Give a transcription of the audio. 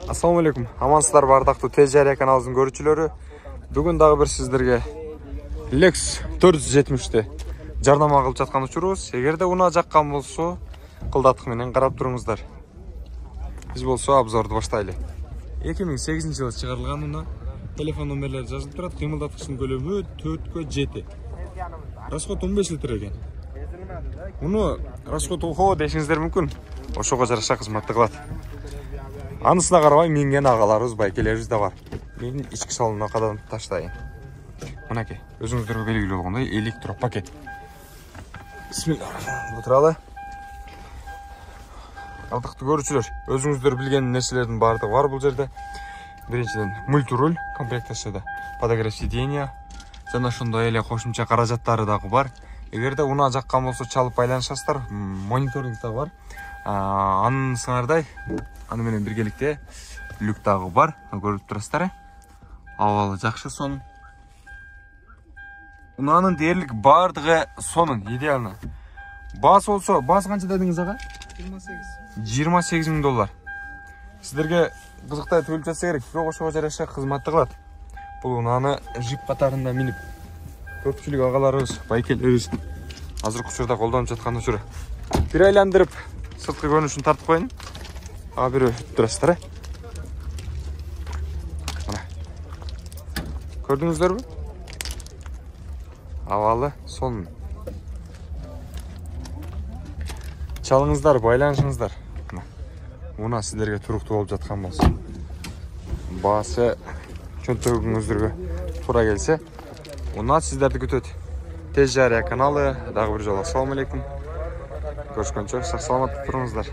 Assalamu alaikum. Амансыздар бардақтуу Тез Жария каналыбыздын көрүүчүлөрү. Бүгүн дагы бир сиздерге Lex 470 жарнама кылып жаткан учурубуз. Эгерде унаа жаккан болсо, кылдатык менен карап туруңуздар. Биз болсо обзорду баштайлы. 2008-жылы чыгарылган унаа. Телефон номерлери жазылып турат. Кыймылдаткычтын көлөмү 4/7. Расход 15 литр экен. Уну расход ого дешиңиздер мүмкүн. Ошого жараша кызматты кылат. Анысына карабай минген агаларыбыз, байкелерибиз да бар. Мен ички салонуна кадан таштайын. Мынакей, өзүңүздөргө белгилүү болгондой электропакет. Бисмилlah. Отуралы. Ардактуу көрүүчүлөр, өзүңүздөр билген нерселердин баардыгы бар бул жерде. Биринчиден мультируль комплектацияда, подогрев сиденья жана ошондой эле кошумча каражаттары дагы бар. Эгерде унаа жаккан болсо чалып байланышасыздар, мониторинг да бар. Анын сыңардай, аны менен биргеликте люк дагы бар. Көрүп турасыздар. Абалы жакшы, сонун. Унаанын дээрлик баардыгы сонун, идеально. Баасы болсо, баасы канча дедиңиз ага? 28 000 доллар. Сиздерге кызыктай түгүлүп жатса керек, бирок ошого жараша кызматты кылат. Бул унааны жип катарында минип көпчүлүк агаларыбыз, байкелерибиз азыркы учурда колдонуп жаткан учуру. Бир айландырып сырткы көрүнүшүн тартып коеюн. Бирөө турасыздар. Мына. Көрдүңүздөрбү? Абалы сонун. Чалыңыздар, байланышыңыздар. Унаа сиздерге туруктуу болуп жаткан болсо, баасы чөнтөгүңүздөргө туура келсе, унаа сиздерди күтөт. Тез Жария каналы дагы бир жолу ассаламу алейкум. Көрүшкөнчө сак саламатта туруңуздар.